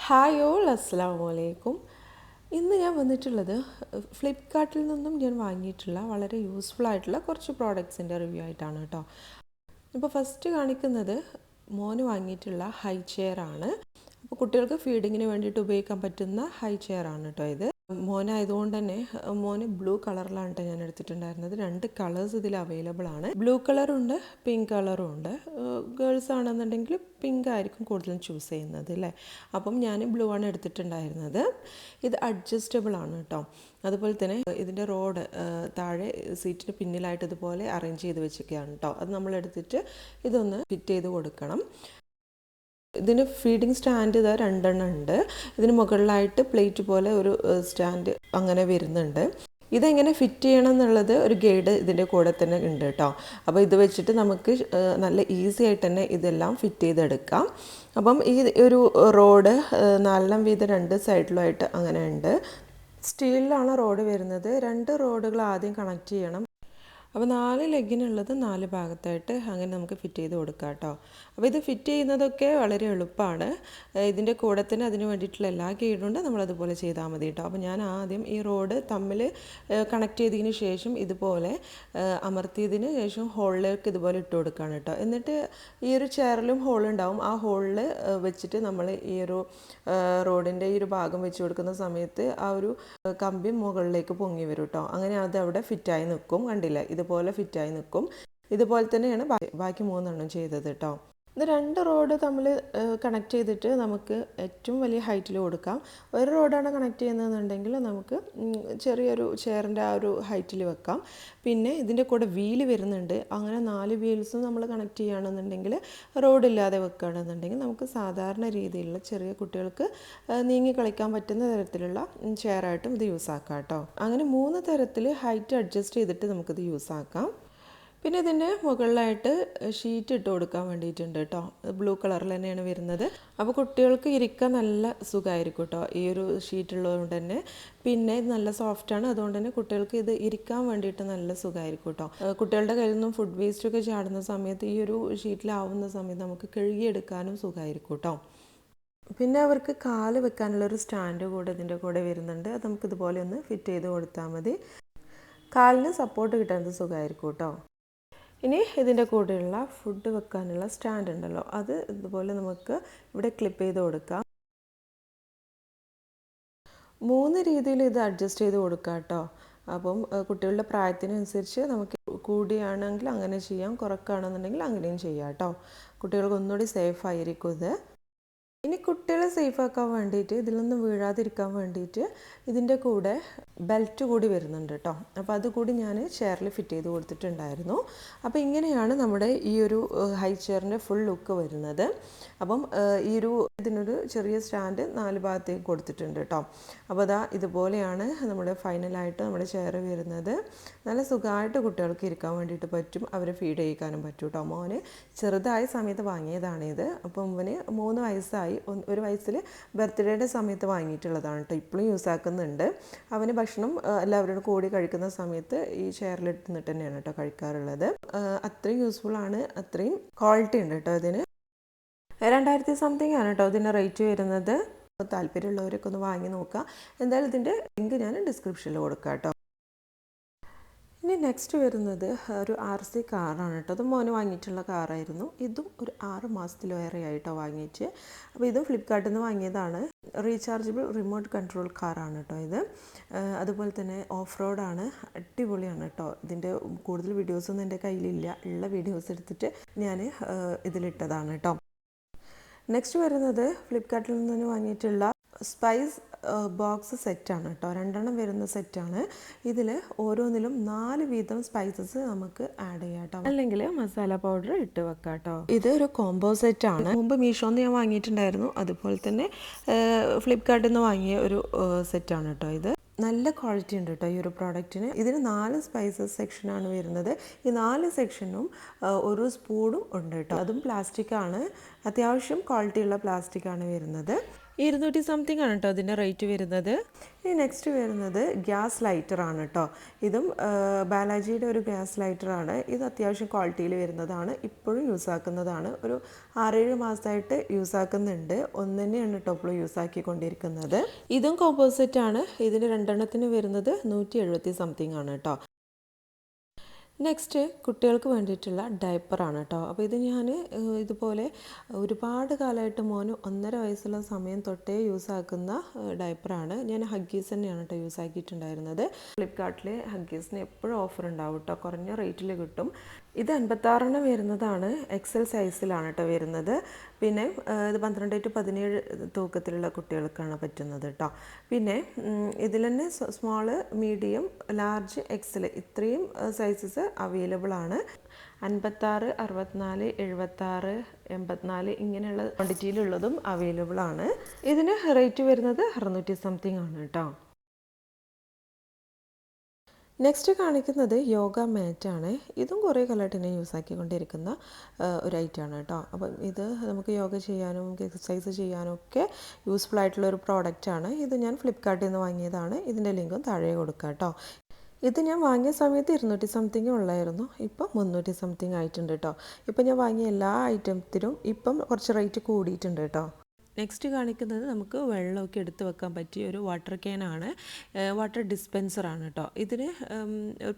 Hi all അസ്സലാമു അലൈക്കും. ഇന്ന് ഞാൻ വന്നിട്ടുള്ളത് ഫ്ലിപ്കാർട്ടിൽ നിന്നും ഞാൻ വാങ്ങിയിട്ടുള്ള വളരെ യൂസ്ഫുൾ ആയിട്ടുള്ള കുറച്ച് പ്രോഡക്ട്സിൻ്റെ റിവ്യൂ ആയിട്ടാണ് കേട്ടോ. ഇപ്പോൾ ഫസ്റ്റ് കാണിക്കുന്നത് മോന് വാങ്ങിയിട്ടുള്ള ഹൈ ചെയർ ആണ്. അപ്പോൾ കുട്ടികൾക്ക് ഫീഡിങ്ങിന് വേണ്ടിയിട്ട് ഉപയോഗിക്കാൻ പറ്റുന്ന ഹൈ ചെയർ ആണ് കേട്ടോ ഇത്. മോനായതുകൊണ്ട് തന്നെ മോന് ബ്ലൂ കളറിലാണ് കേട്ടോ ഞാൻ എടുത്തിട്ടുണ്ടായിരുന്നത്. 2 കളേഴ്സ് ഇതിൽ അവൈലബിൾ ആണ്. ബ്ലൂ കളറും ഉണ്ട്, പിങ്ക് കളറും ഉണ്ട്. ഗേൾസ് ആണെന്നുണ്ടെങ്കിൽ പിങ്ക് ആയിരിക്കും കൂടുതലും ചൂസ് ചെയ്യുന്നത് അല്ലേ. അപ്പം ഞാൻ ബ്ലൂ ആണ് എടുത്തിട്ടുണ്ടായിരുന്നത്. ഇത് അഡ്ജസ്റ്റബിൾ ആണ് കേട്ടോ. അതുപോലെ തന്നെ ഇതിൻ്റെ റോഡ് താഴെ സീറ്റിന് പിന്നിലായിട്ട് ഇതുപോലെ അറേഞ്ച് ചെയ്ത് വെച്ചിരിക്കുകയാണ് കേട്ടോ. അത് നമ്മളെടുത്തിട്ട് ഇതൊന്ന് ഫിറ്റ് ചെയ്ത് കൊടുക്കണം. ഇതിന് ഫീഡിങ് സ്റ്റാൻഡ് ഇതാ 2 എണ്ണം ഉണ്ട്. ഇതിന് മുകളിലായിട്ട് പ്ലേറ്റ് പോലെ ഒരു സ്റ്റാൻഡ് അങ്ങനെ വരുന്നുണ്ട്. ഇതെങ്ങനെ ഫിറ്റ് ചെയ്യണം എന്നുള്ളത് ഒരു ഗൈഡ് ഇതിൻ്റെ കൂടെ തന്നെ ഉണ്ട് കേട്ടോ. അപ്പോൾ ഇത് വെച്ചിട്ട് നമുക്ക് നല്ല ഈസി ആയിട്ട് തന്നെ ഇതെല്ലാം ഫിറ്റ് ചെയ്തെടുക്കാം. അപ്പം ഈ ഒരു റോഡ് 4 വീതം 2 സൈഡിലുമായിട്ട് അങ്ങനെ ഉണ്ട്. സ്റ്റീലിലാണ് റോഡ് വരുന്നത്. 2 റോഡുകൾ ആദ്യം കണക്ട് ചെയ്യണം. അപ്പോൾ 4 ലെഗിനുള്ളത് 4 ഭാഗത്തായിട്ട് അങ്ങനെ നമുക്ക് ഫിറ്റ് ചെയ്ത് കൊടുക്കാം കേട്ടോ. അപ്പോൾ ഇത് ഫിറ്റ് ചെയ്യുന്നതൊക്കെ വളരെ എളുപ്പമാണ്. ഇതിൻ്റെ കൂടെ തന്നെ അതിന് വേണ്ടിയിട്ടുള്ള എല്ലാ ഗൈഡുണ്ട്, നമ്മളതുപോലെ ചെയ്താൽ മതി കേട്ടോ. അപ്പോൾ ഞാൻ ആദ്യം ഈ റോഡ് തമ്മിൽ കണക്ട് ചെയ്തതിന് ശേഷം ഇതുപോലെ അമർത്തിയതിന് ശേഷം ഹോളിലേക്ക് ഇതുപോലെ ഇട്ട് കൊടുക്കുകയാണ് കേട്ടോ. എന്നിട്ട് ഈ ഒരു ചെയറിലും ഹോളുണ്ടാവും. ആ ഹോളിൽ വെച്ചിട്ട് നമ്മൾ ഈ ഒരു റോഡിൻ്റെ ഈ ഒരു ഭാഗം വെച്ച് കൊടുക്കുന്ന സമയത്ത് ആ ഒരു കമ്പി മുകളിലേക്ക് പൊങ്ങി വരും കേട്ടോ. അങ്ങനെ അത് അവിടെ ഫിറ്റായി നിൽക്കും. കണ്ടില്ല, ഇതുപോലെ ഫിറ്റായി നിൽക്കും. ഇതുപോലെ തന്നെയാണ് ബാക്കി 3 എണ്ണം ചെയ്തത് കേട്ടോ. ഇത് 2 റോഡ് തമ്മിൽ കണക്ട് ചെയ്തിട്ട് നമുക്ക് ഏറ്റവും വലിയ ഹൈറ്റിൽ കൊടുക്കാം. ഒരു റോഡാണ് കണക്ട് ചെയ്യുന്നതെന്നുണ്ടെങ്കിൽ നമുക്ക് ചെറിയൊരു ചെയറിൻ്റെ ആ ഒരു ഹൈറ്റിൽ വെക്കാം. പിന്നെ ഇതിൻ്റെ കൂടെ വീല് വരുന്നുണ്ട്. അങ്ങനെ 4 വീൽസും നമ്മൾ കണക്ട് ചെയ്യുകയാണെന്നുണ്ടെങ്കിൽ റോഡില്ലാതെ വെക്കുകയാണെന്നുണ്ടെങ്കിൽ നമുക്ക് സാധാരണ രീതിയിലുള്ള ചെറിയ കുട്ടികൾക്ക് നീങ്ങി കളിക്കാൻ പറ്റുന്ന തരത്തിലുള്ള ചെയറായിട്ടും ഇത് യൂസ് ആക്കാം കേട്ടോ. അങ്ങനെ 3 തരത്തിൽ ഹൈറ്റ് അഡ്ജസ്റ്റ് ചെയ്തിട്ട് നമുക്കിത് യൂസ് ആക്കാം. പിന്നെ ഇതിൻ്റെ മുകളിലായിട്ട് ഷീറ്റ് ഇട്ട് കൊടുക്കാൻ വേണ്ടിയിട്ടുണ്ട് കേട്ടോ. ബ്ലൂ കളറിൽ തന്നെയാണ് വരുന്നത്. അപ്പോൾ കുട്ടികൾക്ക് ഇരിക്കാൻ നല്ല സുഖമായിരിക്കും കേട്ടോ ഈ ഒരു ഷീറ്റ് ഉള്ളതുകൊണ്ട് തന്നെ. പിന്നെ ഇത് നല്ല സോഫ്റ്റാണ്, അതുകൊണ്ട് തന്നെ കുട്ടികൾക്ക് ഇത് ഇരിക്കാൻ വേണ്ടിയിട്ട് നല്ല സുഖമായിരിക്കും കേട്ടോ. കുട്ടികളുടെ കയ്യിൽ നിന്നും ഫുഡ് വേസ്റ്റൊക്കെ ചാടുന്ന സമയത്ത് ഈ ഒരു ഷീറ്റിലാവുന്ന സമയത്ത് നമുക്ക് കഴുകിയെടുക്കാനും സുഖമായിരിക്കും കേട്ടോ. പിന്നെ അവർക്ക് കാല് വെക്കാനുള്ളൊരു സ്റ്റാൻഡ് കൂടെ ഇതിൻ്റെ കൂടെ വരുന്നുണ്ട്. അത് നമുക്ക് ഇതുപോലെ ഒന്ന് ഫിറ്റ് ചെയ്ത് കൊടുത്താൽ മതി. കാലിന് സപ്പോർട്ട് കിട്ടുന്നത് സുഖമായിരിക്കും കേട്ടോ. ഇനി ഇതിൻ്റെ കൂടെയുള്ള ഫുഡ് വെക്കാനുള്ള സ്റ്റാൻഡ് ഉണ്ടല്ലോ, അത് ഇതുപോലെ നമുക്ക് ഇവിടെ ക്ലിപ്പ് ചെയ്ത് കൊടുക്കാം. 3 രീതിയിൽ ഇത് അഡ്ജസ്റ്റ് ചെയ്ത് കൊടുക്കാം കേട്ടോ. അപ്പം കുട്ടികളുടെ പ്രായത്തിനനുസരിച്ച് നമുക്ക് കൂടിയാണെങ്കിൽ അങ്ങനെ ചെയ്യാം, കുറക്കുകയാണെന്നുണ്ടെങ്കിൽ അങ്ങനെയും ചെയ്യാം കേട്ടോ. കുട്ടികൾക്ക് ഒന്നുകൂടി സേഫ് ആയിരിക്കും ഇത്. ഇനി കുട്ടികളെ സേഫ് ആക്കാൻ വേണ്ടിയിട്ട് ഇതിൽ നിന്ന് വീഴാതിരിക്കാൻ വേണ്ടിയിട്ട് ഇതിൻ്റെ കൂടെ ബെൽറ്റ് കൂടി വരുന്നുണ്ട് കേട്ടോ. അപ്പോൾ അതുകൂടി ഞാൻ ചെയറിൽ ഫിറ്റ് ചെയ്ത് കൊടുത്തിട്ടുണ്ടായിരുന്നു. അപ്പോൾ ഇങ്ങനെയാണ് നമ്മുടെ ഈ ഒരു ഹൈ ചെയറിൻ്റെ ഫുൾ ലുക്ക് വരുന്നത്. അപ്പം ഈ ഒരു ഇതിനൊരു ചെറിയ സ്റ്റാൻഡ് 4 ഭാഗത്തേക്ക് കൊടുത്തിട്ടുണ്ട് കേട്ടോ. അപ്പോൾ അതാ ഇതുപോലെയാണ് നമ്മുടെ ഫൈനലായിട്ട് നമ്മുടെ ചെയർ വരുന്നത്. നല്ല സുഖമായിട്ട് കുട്ടികൾക്ക് ഇരിക്കാൻ വേണ്ടിയിട്ട് പറ്റും, അവരെ ഫീഡ് ചെയ്യിക്കാനും പറ്റും കേട്ടോ. മോന് ചെറുതായ സമയത്ത് വാങ്ങിയതാണിത്. അപ്പം അവന് 3 വയസ്സായി. 1 വയസ്സിൽ ബർത്ത്ഡേയുടെ സമയത്ത് വാങ്ങിയിട്ടുള്ളതാണ് കേട്ടോ. ഇപ്പോഴും യൂസ് ആക്കുന്നുണ്ട്. അവന് ഭക്ഷണം എല്ലാവരോടും കൂടി കഴിക്കുന്ന സമയത്ത് ഈ ചെയറിലിരുന്നിട്ട് തന്നെയാണ് കേട്ടോ കഴിക്കാറുള്ളത്. അത്രയും യൂസ്ഫുൾ ആണ്, അത്രയും ക്വാളിറ്റി ഉണ്ട് കേട്ടോ ഇതിന്. 2000 സംതിങ് ആണ് കേട്ടോ ഇതിൻ്റെ റേറ്റ് വരുന്നത്. താല്പര്യമുള്ളവരൊക്കെ ഒന്ന് വാങ്ങി നോക്കാം. എന്തായാലും ഇതിൻ്റെ ലിങ്ക് ഞാൻ ഡിസ്ക്രിപ്ഷനിൽ കൊടുക്കാം കേട്ടോ. ഇനി നെക്സ്റ്റ് വരുന്നത് ഒരു RC കാറാണ് കേട്ടോ. അത് മോന് വാങ്ങിയിട്ടുള്ള കാറായിരുന്നു. ഇതും ഒരു 6 മാസത്തിലേറെ ആയിട്ടോ വാങ്ങിയിട്ട്. അപ്പോൾ ഇതും ഫ്ലിപ്കാർട്ടിൽ നിന്ന് വാങ്ങിയതാണ്. റീചാർജബിൾ റിമോട്ട് കൺട്രോൾ കാറാണ് കേട്ടോ ഇത്. അതുപോലെ തന്നെ ഓഫ് റോഡാണ്, അടിപൊളിയാണ് കേട്ടോ. ഇതിൻ്റെ കൂടുതൽ വീഡിയോസൊന്നും എൻ്റെ കയ്യിലില്ല. ഉള്ള വീഡിയോസ് എടുത്തിട്ട് ഞാൻ ഇതിലിട്ടതാണ് കേട്ടോ. നെക്സ്റ്റ് വരുന്നത് ഫ്ലിപ്കാർട്ടിൽ നിന്ന് വാങ്ങിയിട്ടുള്ള സ്പൈസ് ബോക്സ് സെറ്റാണ് കേട്ടോ. 2 എണ്ണം വരുന്ന സെറ്റാണ്. ഇതിൽ ഓരോന്നിലും 4 വീതം സ്പൈസസ് നമുക്ക് ആഡ് ചെയ്യാം കേട്ടോ. അല്ലെങ്കിൽ മസാല പൗഡർ ഇട്ട് വെക്കാം കേട്ടോ. ഇത് ഒരു കോംബോ സെറ്റാണ്. മുമ്പ് മീഷോന്ന് ഞാൻ വാങ്ങിയിട്ടുണ്ടായിരുന്നു. അതുപോലെ തന്നെ ഫ്ലിപ്കാർട്ടിൽ നിന്ന് വാങ്ങിയ ഒരു സെറ്റാണ് കേട്ടോ ഇത്. നല്ല ക്വാളിറ്റി ഉണ്ട് കേട്ടോ ഈ ഒരു പ്രോഡക്റ്റിന്. ഇതിന് 4 സ്പൈസസ് സെക്ഷനാണ് വരുന്നത്. ഈ 4 സെക്ഷനും ഒരു സ്പൂണും ഉണ്ട് കേട്ടോ. അതും പ്ലാസ്റ്റിക്കാണ്, അത്യാവശ്യം ക്വാളിറ്റിയുള്ള പ്ലാസ്റ്റിക്കാണ് വരുന്നത്. 200 സംതിങ് ആണ് കേട്ടോ അതിൻ്റെ റേറ്റ് വരുന്നത്. ഇനി നെക്സ്റ്റ് വരുന്നത് ഗ്യാസ് ലൈറ്ററാണ് കേട്ടോ. ഇതും ബാലാജിയുടെ ഒരു ഗ്യാസ് ലൈറ്ററാണ്. ഇത് അത്യാവശ്യം ക്വാളിറ്റിയിൽ വരുന്നതാണ്. ഇപ്പോഴും യൂസ് ആക്കുന്നതാണ്. ഒരു 6-7 മാസമായിട്ട് യൂസ് ആക്കുന്നുണ്ട്. ഒന്ന് തന്നെയാണ് കേട്ടോ ഇപ്പോൾ യൂസ് ആക്കിക്കൊണ്ടിരിക്കുന്നത്. ഇതും കോമ്പോസിറ്റ് ആണ്. ഇതിന് രണ്ടെണ്ണത്തിന് വരുന്നത് 170 സംതിങ് ആണ് കേട്ടോ. നെക്സ്റ്റ് കുട്ടികൾക്ക് വേണ്ടിയിട്ടുള്ള ഡയപ്പറാണ് കേട്ടോ. അപ്പോൾ ഇത് ഞാൻ ഇതുപോലെ ഒരുപാട് കാലമായിട്ട് മോന് 1.5 വയസ്സുള്ള സമയം തൊട്ടേ യൂസ് ആക്കുന്ന ഡയപ്പറാണ്. ഞാൻ ഹഗ്ഗീസ് തന്നെയാണ് കേട്ടോ യൂസ് ആക്കിയിട്ടുണ്ടായിരുന്നത്. ഫ്ലിപ്കാർട്ടിൽ ഹഗ്ഗീസിന് എപ്പോഴും ഓഫർ ഉണ്ടാവും കേട്ടോ, കുറഞ്ഞ റേറ്റിൽ കിട്ടും. ഇത് 56 വരുന്നതാണ്. എക്സൽ സൈസിലാണ് കേട്ടോ വരുന്നത്. പിന്നെ ഇത് 12 to 17 തൂക്കത്തിലുള്ള കുട്ടികൾക്കാണ് പറ്റുന്നത് കേട്ടോ. പിന്നെ ഇതിൽ തന്നെ സ്മോള്, മീഡിയം, ലാർജ്, എക്സൽ ഇത്രയും സൈസസ് അവൈലബിൾ ആണ്. 56, 64, 76, 84 ഇങ്ങനെയുള്ള ക്വാണ്ടിറ്റിയിലുള്ളതും അവൈലബിൾ ആണ്. ഇതിന് റേറ്റ് വരുന്നത് 600 സംതിങ് ആണ് കേട്ടോ. നെക്സ്റ്റ് കാണിക്കുന്നത് യോഗ മാറ്റാണ്. ഇതും കുറേ കാലമായിട്ട് തന്നെ യൂസ് ആക്കിക്കൊണ്ടിരിക്കുന്ന ഒരു ഐറ്റമാണ് കേട്ടോ. അപ്പം ഇത് നമുക്ക് യോഗ ചെയ്യാനും എക്സസൈസ് ചെയ്യാനും ഒക്കെ യൂസ്ഫുൾ ആയിട്ടുള്ള ഒരു പ്രോഡക്റ്റാണ്. ഇത് ഞാൻ ഫ്ലിപ്കാർട്ടിൽ നിന്ന് വാങ്ങിയതാണ്. ഇതിൻ്റെ ലിങ്കും താഴെ കൊടുക്കാം കേട്ടോ. ഇത് ഞാൻ വാങ്ങിയ സമയത്ത് 200 സംതിങ് ഉള്ളായിരുന്നു. ഇപ്പം 300 സംതിങ് ആയിട്ടുണ്ട് കേട്ടോ. ഇപ്പം ഞാൻ വാങ്ങിയ എല്ലാ ഐറ്റത്തിനും ഇപ്പം കുറച്ച് റേറ്റ് കൂടിയിട്ടുണ്ട് കേട്ടോ. നെക്സ്റ്റ് കാണിക്കുന്നത് നമുക്ക് വെള്ളമൊക്കെ എടുത്ത് വെക്കാൻ പറ്റിയ ഒരു വാട്ടർ ക്യാനാണ്. വാട്ടർ ഡിസ്പെൻസറാണ് കേട്ടോ. ഇതിന്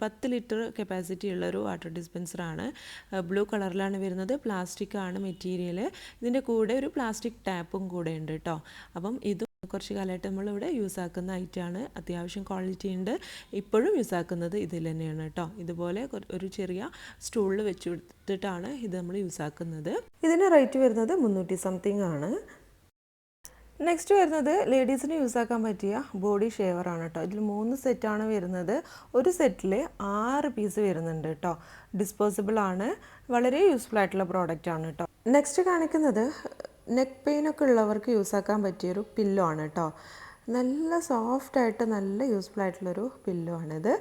10 ലിറ്റർ കപ്പാസിറ്റി ഉള്ളൊരു വാട്ടർ ഡിസ്പെൻസറാണ്. ബ്ലൂ കളറിലാണ് വരുന്നത്. പ്ലാസ്റ്റിക് ആണ് മെറ്റീരിയൽ. ഇതിൻ്റെ കൂടെ ഒരു പ്ലാസ്റ്റിക് ടാപ്പും കൂടെ ഉണ്ട് കേട്ടോ. അപ്പം ഇതും കുറച്ച് കാലമായിട്ട് നമ്മളിവിടെ യൂസ് ആക്കുന്ന ഐറ്റമാണ്. അത്യാവശ്യം ക്വാളിറ്റി ഉണ്ട്. ഇപ്പോഴും യൂസ് ആക്കുന്നത് ഇതിൽ തന്നെയാണ് കേട്ടോ. ഇതുപോലെ ഒരു ചെറിയ സ്റ്റൂളിൽ വെച്ച് കൊടുത്തിട്ടാണ് ഇത് നമ്മൾ യൂസ് ആക്കുന്നത്. ഇതിന് റേറ്റ് വരുന്നത് 300 സംതിങ് ആണ്. നെക്സ്റ്റ് വരുന്നത് ലേഡീസിന് യൂസ് ആക്കാൻ പറ്റിയ ബോഡി ഷേവറാണ് കേട്ടോ. ഇതിൽ 3 സെറ്റാണ് വരുന്നത്. ഒരു സെറ്റിൽ 6 പീസ് വരുന്നുണ്ട് കേട്ടോ. ഡിസ്പോസിബിൾ ആണ്. വളരെ യൂസ്ഫുൾ ആയിട്ടുള്ള പ്രോഡക്റ്റ് ആണ് കേട്ടോ. നെക്സ്റ്റ് കാണിക്കുന്നത് നെക്ക് പെയിനൊക്കെ ഉള്ളവർക്ക് യൂസ് ആക്കാൻ പറ്റിയൊരു പില്ലോ ആണ് കേട്ടോ. നല്ല സോഫ്റ്റായിട്ട് നല്ല യൂസ്ഫുൾ ആയിട്ടുള്ളൊരു പില്ലോ ആണിത്.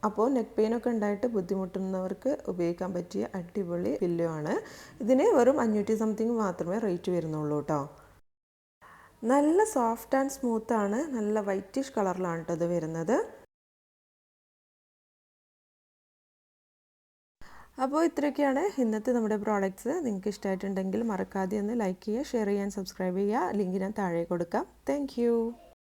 അപ്പോൾ നെക്ക് പെയിനൊക്കെ ഉണ്ടായിട്ട് ബുദ്ധിമുട്ടുന്നവർക്ക് ഉപയോഗിക്കാൻ പറ്റിയ അടിപൊളി പില്ലോ ആണ്. ഇതിന് വെറും 500 സംതിങ് മാത്രമേ റേറ്റ് വരുന്നുള്ളൂ കേട്ടോ. നല്ല സോഫ്റ്റ് ആൻഡ് സ്മൂത്താണ്. നല്ല വൈറ്റിഷ് കളറിലാണ് കേട്ടോ ഇത് വരുന്നത്. അപ്പോൾ ഇത്രയൊക്കെയാണ് ഇന്നത്തെ നമ്മുടെ പ്രോഡക്റ്റ്സ്. നിങ്ങൾക്ക് ഇഷ്ടമായിട്ടുണ്ടെങ്കിൽ മറക്കാതെ ഒന്ന് ലൈക്ക് ചെയ്യുക, ഷെയർ ചെയ്യാൻ, സബ്സ്ക്രൈബ് ചെയ്യുക. ലിങ്ക് ഞാൻ താഴെ കൊടുക്കാം. താങ്ക്